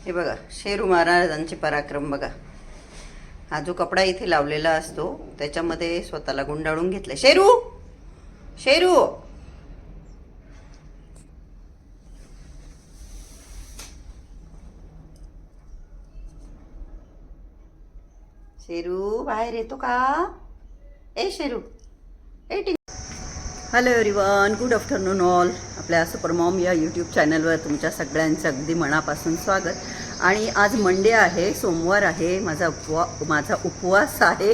हे बघा शेरू महाराजांचे पराक्रम बघा. हा जो कपडा इथे लावलेला असतो त्याच्यामध्ये स्वतःला गुंडाळून घेतलं. शेरू शेरू शेरू बाहेर येतो का? ए शेरू ए टी. Hello everyone, good afternoon all. आपल्या सुपर मॉम या यूट्यूब चॅनलवर तुमच्या सगळ्यांचं अगदी मनापासून स्वागत. आणि आज मंडे आहे, सोमवार आहे, माझा उपवास आहे.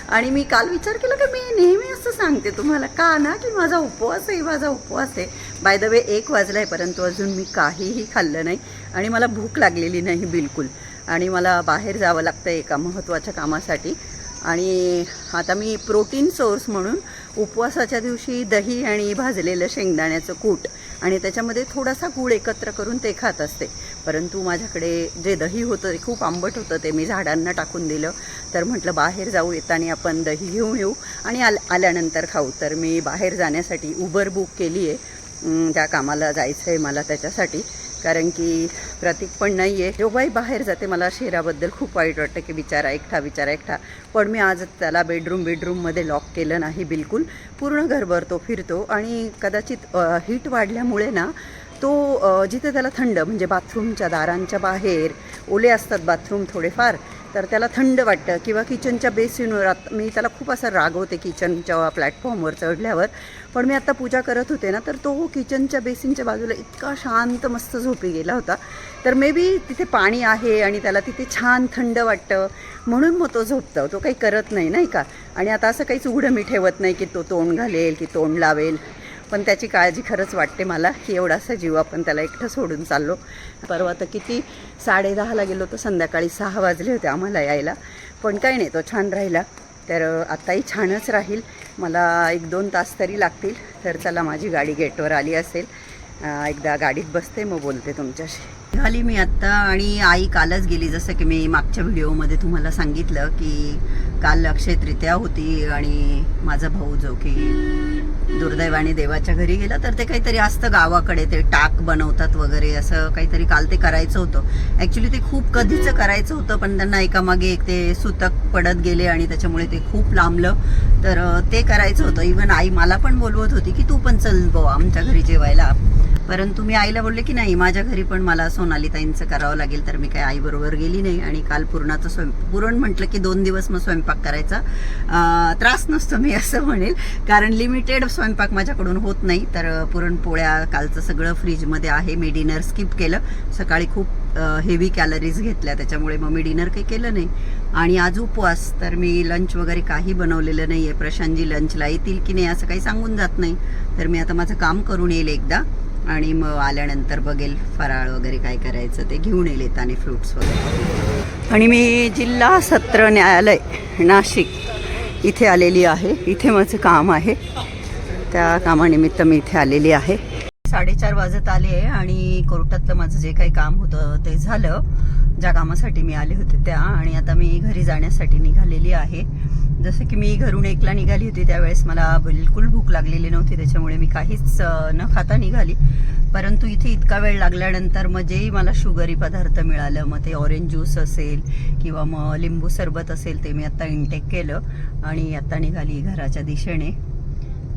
आणि मी काल विचार केला की मी नेहमी असं सांगते तुम्हाला का ना की माझा उपवास आहे. बाय द वे 1 वाजला आहे, परंतु अजून मी काहीही खाल्लं नाही आणि मला भूक लागलेली नाही बिलकुल. आणि मला बाहेर जावं लागतं एका महत्त्वाच्या कामासाठी. आणि आता मी प्रोटीन सोर्स म्हणून उपवासाच्या दिवशी दही आणि भाजलेलं शेंगदाण्याचं कूट आणि त्याच्यामध्ये थोडासा गूळ एकत्र करून ते खात असते. परंतु माझ्याकडे जे दही होतं ते खूप आंबट होतं, ते मी झाडांना टाकून दिलं. तर म्हटलं बाहेर जाऊ, येताना आपण दही घेऊन येऊ आणि आल्यानंतर खाऊ. तर मी बाहेर जाण्यासाठी उबर बुक केली आहे. त्या कामाला जायचं आहे मला त्याच्यासाठी, कारण की प्रतीक पण नाही आहे. जेव्हाही बाहेर जाते मला शेराबद्दल खूप वाईट वाटतं की बिचारा एकटा. पण मी आज त्याला बेडरूममध्ये लॉक केलं नाही बिलकुल. पूर्ण घरभर तो फिरतो आणि कदाचित हीट वाढल्यामुळे ना तो जिथे त्याला थंड, म्हणजे बाथरूमच्या दारांच्या बाहेर ओले असतात बाथरूम थोडेफार, तर त्याला थंड वाटतं. किंवा किचनच्या बेसिनवर मी त्याला खूप असं रागवते किचनच्या प्लॅटफॉर्मवर चढल्यावर. पण मी आत्ता पूजा करत होते ना, तर तो किचनच्या बेसिनच्या बाजूला इतका शांत मस्त झोपी गेला होता. तर मे बी तिथे पाणी आहे आणि त्याला तिथे छान थंड वाटतं म्हणून मग तो झोपतो. तो काही करत नाही का. आणि आता असं काहीच उघडं मी ठेवत नाही की तो तोंड घालेल की तोंड लावेल. पण त्याची काळजी खरंच वाटते मला की एवढासा जीव आपण त्याला एकटं सोडून चाललो. परवा तर किती 10:30ला गेलो, तर संध्याकाळी 6 वाजले होते आम्हाला यायला. पण काही नाही, तो छान राहिला. तर आत्ताही छानच राहील. मला 1-2 तास तरी लागतील. तर चला, माझी गाडी गेटवर आली असेल, एकदा गाडीत बसते मग बोलते तुमच्याशी. निघाली मी आत्ता आणि आई कालच गेली. जसं की मी मागच्या व्हिडिओमध्ये तुम्हाला सांगितलं की काल अक्षय तृतीया होती आणि माझा भाऊ जो की दुर्दैवाने देवाच्या घरी गेला. तर ते काहीतरी असतं गावाकडे, ते टाक बनवतात वगैरे असं काहीतरी काल ते करायचं होतं. ॲक्च्युली ते खूप कधीचं करायचं होतं, पण त्यांना एकामागे एक ते सुतक पडत गेले आणि त्याच्यामुळे ते खूप लांबलं. तर ते करायचं होतं. इवन आई मला पण बोलवत होती की तू पण चल बुवा आमच्या घरी जेवायला. परंतु मी आईला बोलले की नाही, माझ्या घरी पण मला सोनालीताईंचं करावं लागेल. तर मी काही आईबरोबर गेली नाही. आणि काल पुरणाचं पुरण म्हटलं की 2 दिवस मग स्वयंपाक करायचा त्रास नसतो, मी असं म्हणेल, कारण लिमिटेड स्वयंपाक माझ्याकडून होत नाही. तर पुरणपोळ्या कालचं सगळं फ्रीजमध्ये आहे. मी डिनर स्किप केलं. सकाळी खूप हेवी कॅलरीज घेतल्या, त्याच्यामुळे मग मी डिनर काही केलं नाही. आणि आज उपवास, तर मी लंच वगैरे काही बनवलेलं नाही आहे. प्रशांतजी लंचला येतील की नाही असं काही सांगून जात नाही. तर मी आता माझं काम करून येईल एकदा आणि मग आल्यानंतर बघेल फराळ वगैरे काय करायचं ते घेऊन येईल येताना, फ्रूट्स वगैरे. आणि मी जिल्हा सत्र न्यायालय नाशिक इथे आलेली आहे. इथे माझं काम आहे, त्या कामानिमित्त मी इथे आलेली आहे. 4:30 वाजत आले आणि कोर्टातलं माझं जे काही काम होतं ते झालं, ज्या कामासाठी मी आले होते त्या. आणि आता मी घरी जाण्यासाठी निघालेली आहे. जसं की मी घरून 1ला निघाली होती त्यावेळेस मला बिलकुल भूक लागलेली नव्हती, त्याच्यामुळे मी काहीच न खाता निघाली. परंतु इथे इतका वेळ लागल्यानंतर मग जेही मला शुगरी पदार्थ मिळालं, मग ते ऑरेंज ज्यूस असेल किंवा मग लिंबू सरबत असेल, ते मी आता इंटेक केलं आणि आता निघाली घराच्या दिशेने.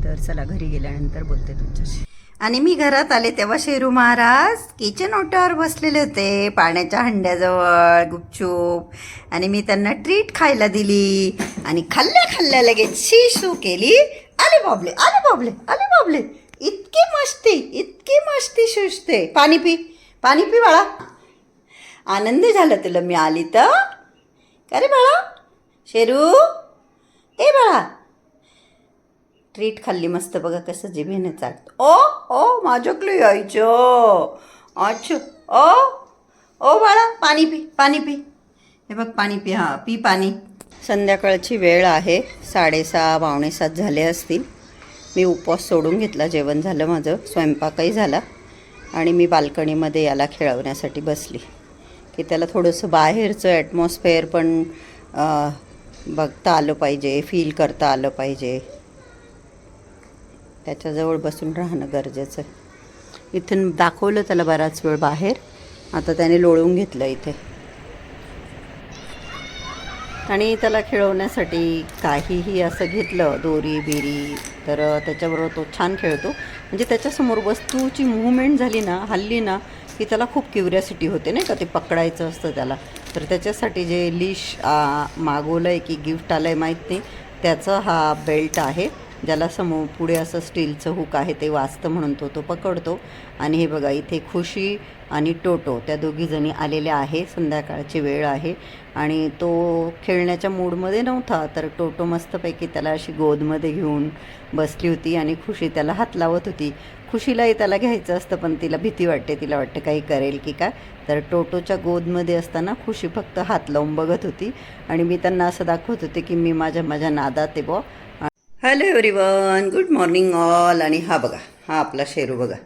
तर चला, घरी गेल्यानंतर बोलते तुमच्याशी. आणि मी घरात आले तेव्हा शेरू महाराज किचन ओट्यावर बसलेले होते, पाण्याच्या हंड्याजवळ गुपचूप. आणि मी त्यांना ट्रीट खायला दिली आणि खाल्ल्या लगेच शिशू केली. आले बाबले, इतकी मस्ती सुचते. पाणी पी बाळा. आनंद झाला तुला मी आली तर? का रे बाळा? शेरू ए बाळा, ट्रीट खाल्ली मस्त, बघा कसं जिभेने चालतं. ओ माझ्याकडे यायचं. अच्छा ओ बाळा, पाणी पी. हे बघ पाणी पी. हां पी पाणी. संध्याकाळची वेळ आहे, 6:30 पावणे 7 झाले असतील. मी उपवास सोडून घेतला, जेवण झालं माझं, स्वयंपाकही झाला. आणि मी बाल्कनीमध्ये याला खेळवण्यासाठी बसली की त्याला थोडंसं बाहेरचं ॲटमॉस्फिअर पण बघता आलं पाहिजे, फील करता आलं पाहिजे. त्याच्याजवळ बसून राहणं गरजेचं आहे. इथून दाखवलं त्याला बराच वेळ बाहेर. आता त्याने लोळवून घेतलं इथे. आणि त्याला खेळवण्यासाठी काहीही असं घेतलं, दोरी बिरी, तर त्याच्याबरोबर तो छान खेळतो. म्हणजे त्याच्यासमोर वस्तूची मूव्हमेंट झाली ना, हल्ली ना, की त्याला खूप क्युरियासिटी होते नाही का, ते पकडायचं असतं त्याला. तर त्याच्यासाठी जे लिश मागवलं आहे की गिफ्ट आलं आहे माहीत नाही, त्याचं हा बेल्ट आहे, ज्याला समोर पुढे असं स्टीलचं हुक आहे, ते वाजतं म्हणून तो पकडतो. आणि हे बघा इथे खुशी आणि टोटो त्या दोघीजणी आलेल्या आहे. संध्याकाळची वेळ आहे आणि तो खेळण्याच्या मूडमध्ये नव्हता, तर टोटो मस्तपैकी त्याला अशी गोदमध्ये घेऊन बसली होती आणि खुशी त्याला हात लावत होती. खुशीलाही त्याला घ्यायचं असतं, पण तिला भीती वाटते, तिला वाटतं काही करेल की काय. तर टोटोच्या गोदमध्ये असताना खुशी फक्त हात लावून बघत होती आणि मी त्यांना असं दाखवत होते की मी माझ्या नादात आहे बुवा. Hello everyone, good morning all. आणि हा बघा, हा आपला शेरू बघा.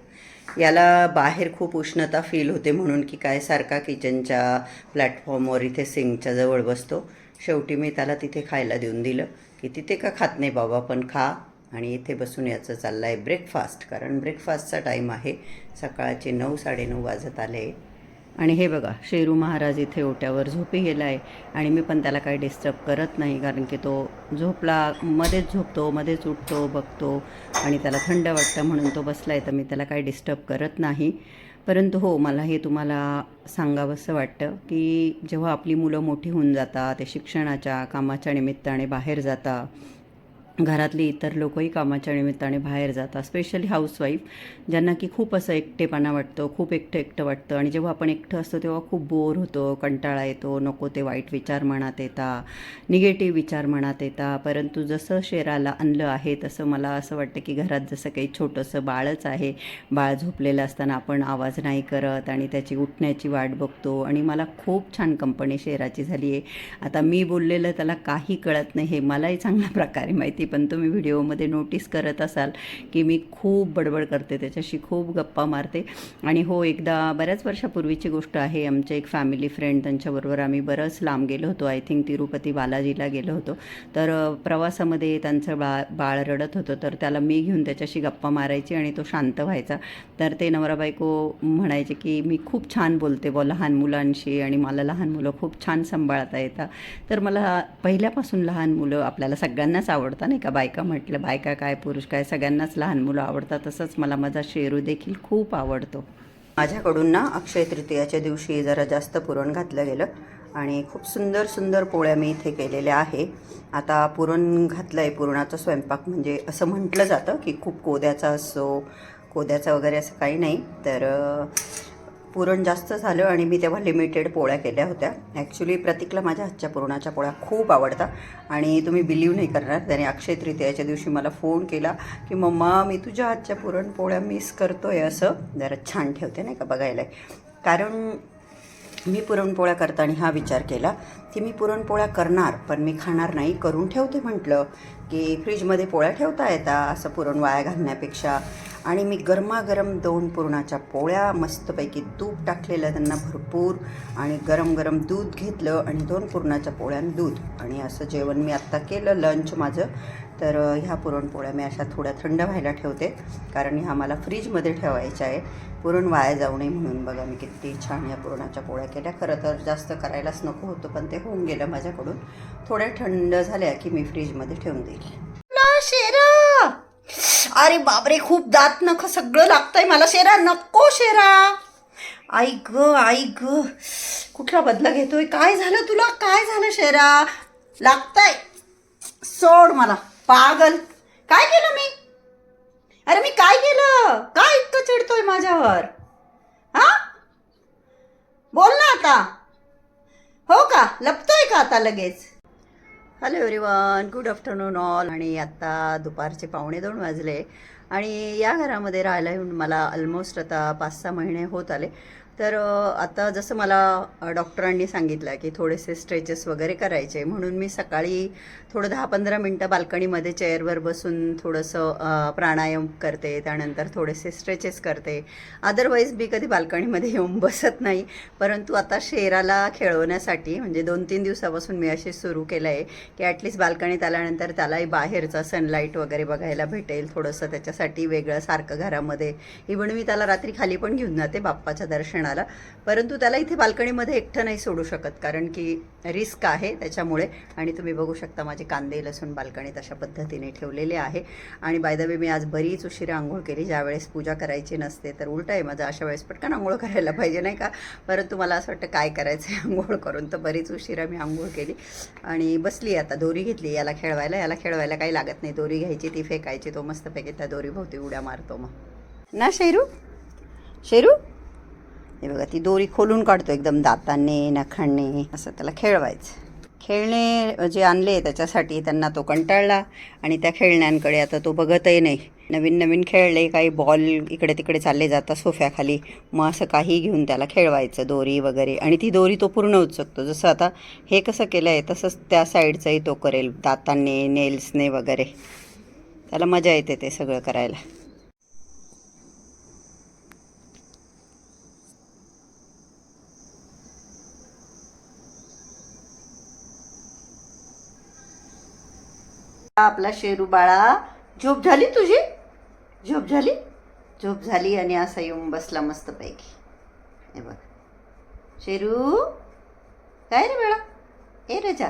याला बाहेर खूप उष्णता फील होते म्हणून की काय सारखा किचनच्या प्लॅटफॉर्मवर इथे सिंकच्या जवळ बसतो. शेवटी मी त्याला तिथे खायला देऊन दिलं की तिथे का खात नाही बाबा, पण खा. आणि इथे बसून याचं चाललं आहे ब्रेकफास्ट, कारण ब्रेकफास्टचा टाईम आहे. सकाळचे 9-9:30 वाजत आले. आणि हे बघा, शेरू महाराज इथे ओट्यावर झोपी गेला आहे आणि मी पण त्याला काही डिस्टर्ब करत नाही, कारण की तो झोपला, मध्येच झोपतो, मध्येच उठतो, बघतो आणि त्याला थंड वाटतं म्हणून तो बसला आहे, तर मी त्याला काही डिस्टर्ब करत नाही. परंतु हो, मला हे तुम्हाला सांगावंसं वाटतं की जेव्हा आपली मुलं मोठी होऊन जातात, ते शिक्षणाच्या कामाच्या निमित्ताने बाहेर जातात, घरातली इतर लोकही कामाच्या निमित्ताने बाहेर जातात, स्पेशली हाऊसवाईफ, ज्यांना की खूप असं एकटेपणा वाटतं, खूप एकटं वाटतं. आणि जेव्हा आपण एकटं असतो तेव्हा खूप बोर होतो, कंटाळा येतो, नको ते वाईट विचार मनात येतात, निगेटिव्ह विचार मनात येतात. परंतु जसं शेराला आणलं आहे तसं मला असं वाटतं की घरात जसं काही छोटंसं बाळच आहे. बाळ झोपलेलं असताना आपण आवाज नाही करत आणि त्याची उठण्याची वाट बघतो. आणि मला खूप छान कंपनी शेराची झाली आहे. आता मी बोललेलं त्याला काही कळत नाही हे मलाही चांगल्या प्रकारे माहिती, पण तुम्ही व्हिडिओमध्ये नोटीस करत असाल की मी खूप बडबड करते, त्याच्याशी खूप गप्पा मारते. आणि हो, एकदा बऱ्याच वर्षापूर्वीची गोष्ट आहे, आमचे एक फॅमिली फ्रेंड, त्यांच्याबरोबर आम्ही बरंच लांब गेलो होतो, आय थिंक तिरुपती बालाजीला गेलो होतो. तर प्रवासामध्ये त्यांचं बाळ रडत होतं, तर त्याला मी घेऊन त्याच्याशी गप्पा मारायची आणि तो शांत व्हायचा. तर ते नवरा बायको म्हणायचे की मी खूप छान बोलते बुवा लहान मुलांशी आणि मला लहान मुलं खूप छान सांभाळता येतात. तर मला पहिल्यापासून लहान मुलं आपल्याला सगळ्यांनाच आवडतात नाही का, बायका म्हटलं, बायका काय पुरुष काय सगळ्यांनाच लहान मुलं आवडतात. तसंच मला माझा शेरू देखील खूप आवडतो. माझ्याकडून ना अक्षय तृतीयाच्या दिवशी जरा जास्त पुरण घातलं गेलं आणि खूप सुंदर सुंदर पोळ्या मी इथे केलेल्या आहे. आता पुरण घातलं आहे, पुरणाचा स्वयंपाक म्हणजे असं म्हटलं जातं की खूप कोद्याचा असो, कोद्याचा वगैरे असं काही नाही. तर पुरण जास्त झालं आणि मी तेव्हा लिमिटेड पोळ्या केल्या होत्या. ॲक्च्युली प्रतीकला माझ्या हातच्या पुरणाच्या पोळ्या खूप आवडतात आणि तुम्ही बिलीव्ह नाही करणार, त्याने अक्षय तृतीयाच्या दिवशी मला फोन केला की मम्मा मी तुझ्या हातच्या पुरणपोळ्या मिस करतो आहे. असं जरा छान ठेवते नाही का बघायला. कारण मी पुरणपोळ्या करताना हा विचार केला की मी पुरणपोळ्या करणार पण मी खाणार नाही, करून ठेवते म्हटलं की फ्रीजमध्ये पोळ्या ठेवता येतात असं पुरण वाया घालण्यापेक्षा. आणि मी गरमागरम 2 पुरणाच्या पोळ्या, मस्तपैकी तूप टाकलेलं त्यांना भरपूर आणि गरम गरम दूध घेतलं आणि 2 पुरणाच्या पोळ्या आणि दूध, आणि असं जेवण मी आत्ता केलं लंच माझं. तर ह्या पुरणपोळ्या मी अशा थोड्या थंड व्हायला ठेवते, कारण ह्या मला फ्रीजमध्ये ठेवायच्या आहे, पुरण वाया जाऊ नये म्हणून. बघा मी किती छान या पुरणाच्या पोळ्या केल्या. खरं तर जास्त करायलाच नको होतं, पण ते होऊन गेलं माझ्याकडून. थोड्या थंड झाल्या की मी फ्रीजमध्ये ठेवून देईल. शेरा, अरे बापरे, खूप दात नख सगळं लागतंय मला. शेरा नको, शेरा आई ग, कुठला बदला घेतोय, काय झालं तुला, काय झालं शेरा, लागतंय, सोड मला, पागल. काय केलं मी, अरे मी काय केलं, काय इतकं चिडतोय माझ्यावर, हा बोल ना आता. हो का, लपतोय का आता लगेच. Hello everyone, good afternoon all. आणि आत्ता दुपारचे 1:45 वाजले आणि या घरामध्ये राहायला येऊन मला ऑलमोस्ट आता 5-6 महिने होत आले. तर आता जसं मला डॉक्टरांनी सांगितलं की थोडेसे स्ट्रेचेस वगैरे करायचे, म्हणून मी सकाळी थोडं 10-15 मिनटं बाल्कनीमध्ये चेअरवर बसून थोडंसं प्राणायाम करते, त्यानंतर थोडेसे स्ट्रेचेस करते. अदरवाईज मी कधी बाल्कनीमध्ये येऊन बसत नाही. परंतु आता शेराला खेळवण्यासाठी म्हणजे 2-3 दिवसापासून मी असे सुरू केलं आहे की ॲटलिस्ट बाल्कनीत आल्यानंतर त्यालाही बाहेरचा सनलाईट वगैरे बघायला भेटेल. थोडंसं त्याच्यासाठी वेगळं सारखं घरामध्ये, इव्हन मी त्याला रात्री खाली पण घेऊन जाते बाप्पाच्या दर्शनाला क्षणाला. परंतु त्याला इथे बाल्कनीमध्ये एकटं नाही सोडू शकत, कारण की रिस्क आहे त्याच्यामुळे. आणि तुम्ही बघू शकता माझे कांदे लसूण बाल्कनीत अशा पद्धतीने ठेवलेले आहे. आणि बाय द वे मी आज बरीच उशिरा आंघोळ केली. ज्यावेळेस पूजा करायची नसते तर उलटं आहे माझं, अशा वेळेस पटकन आंघोळ करायला पाहिजे नाही का. परंतु मला असं वाटतं काय करायचं आहे आंघोळ करून, तर बरीच उशिरा मी आंघोळ केली आणि बसली. आता दोरी घेतली याला खेळवायला काही लागत नाही. दोरी घ्यायची, ती फेकायची, तो मस्तपैकी त्या दोरीभोवती उड्या मारतो मग ना. शेरू हे बघा, ती दोरी खोलून काढतो एकदम दातांनी नखांनी, असं त्याला खेळवायचं. खेळणे जे आणले त्याच्यासाठी त्यांना तो कंटाळला आणि त्या खेळण्यांकडे आता तो बघतही नाही. नवीन नवीन खेळले, काही बॉल इकडे तिकडे चालले जातात सोफ्याखाली, मग असं काही घेऊन त्याला खेळवायचं दोरी वगैरे. आणि ती दोरी तो पूर्ण उचकतो. जसं आता हे कसं केलं आहे तसंच त्या साईडचंही तो करेल, दातांनी नेल्सने वगैरे. त्याला मजा येते ते सगळं करायला. आपला शेरू बाळा, झोप झाली तुझी? झोप झाली आणि असा येऊन बसला मस्तपैकी. हे बघ शेरू, काय रे बाळा? ए रजा,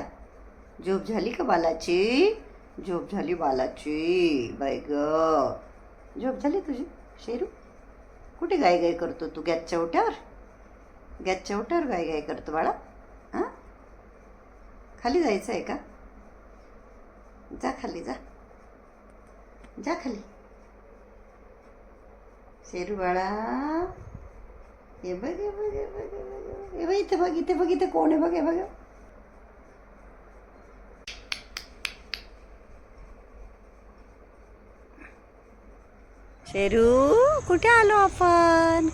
झोप झाली का बालाची? झोप झाली बालाची, बाय ग. झोप झाली तुझी शेरू? कुठे गाय करतो तू? गॅसच्या ओट्यावर गाय करतो बाळा? हां, खाली जायचं आहे का? जा खाली, जा खाली शेरू बाळा. हे बघ इथे कोण आहे? बघ. शेरू, कुठे आलो आपण?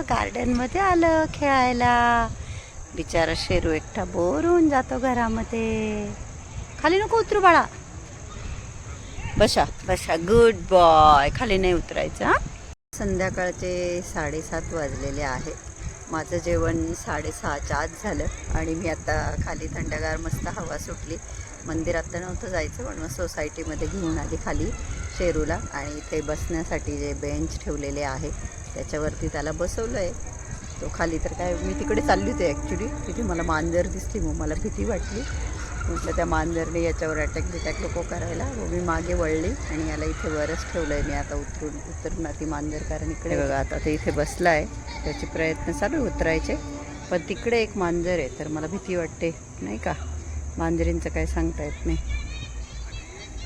गार्डनमध्ये आलो खेळायला. बिचारा शेरू एकटा बोर होऊन जातो घरामध्ये. खाली नको उतरू बाळा, बसा. गुड बॉय, खाली नाही उतरायचं. हां, संध्याकाळचे 7:30 वाजलेले आहे. माझं जेवण 6:30च्या आत झालं आणि मी आता खाली थंडगार मस्त हवा सुटली. मंदिरात तर नव्हतं जायचं, पण मग सोसायटीमध्ये घेऊन आली खाली शेरूला. आणि इथे बसण्यासाठी जे बेंच ठेवलेले आहे त्याच्यावरती त्याला बसवलं आहे. तो खाली तर काय, मी तिकडे चालली होते ॲक्च्युली. तिथे मला मांजर दिसली, मग मला भीती वाटली. म्हटलं त्या मांजरने याच्यावर अटॅक नको करायला. मग मी मागे वळली आणि याला इथे वरच ठेवलं आहे. मी आता उतरून ती मांजर, कारण इकडे बघा आता ते इथे बसला आहे, त्याचे प्रयत्न चालू उतरायचे. पण तिकडे एक मांजर आहे, तर मला भीती वाटते नाही का. मांजरींचं काय सांगता येत नाही.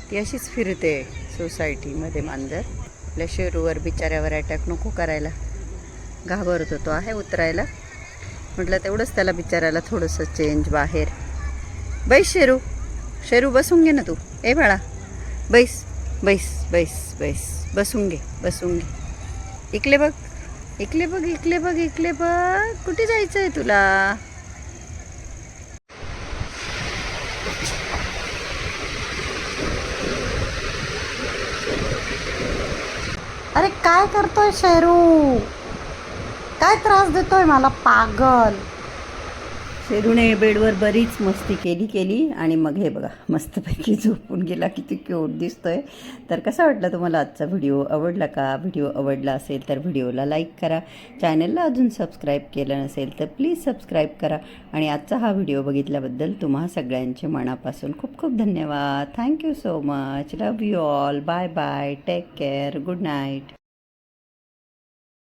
ती अशीच फिरते सोसायटीमध्ये मांजर. आपल्या शेरूवर बिचाऱ्यावर अटॅक नको करायला, घाबरत होतो आहे उतरायला. म्हटलं तेवढंच त्याला बिचाऱ्याला थोडंसं चेंज बाहेर. बैस शेरू बसून घे ना तू. ए बाळा, बैस. बसून घे. इकडे बघ. कुठे जायचं आहे तुला? अरे काय करतोय शेरू? काय त्रास देतोय मला, पागल. शेरूने बेडवर बरीच मस्ती केली आणि मग हे बघा मस्तपैकी झोपून गेला. किती क्यूट दिसतोय. तर कसा वाटला तुम्हाला आजचा व्हिडिओ? आवडला का? व्हिडिओ आवडला असेल तर व्हिडिओला लाईक करा. चॅनलला अजून सबस्क्राईब केलं नसेल तर प्लीज सबस्क्राईब करा. आणि आजचा हा व्हिडिओ बघितल्याबद्दल तुम्हा सगळ्यांचे मनापासून खूप खूप धन्यवाद. Thank you so much. Love you all. Bye bye. Take care. Good night.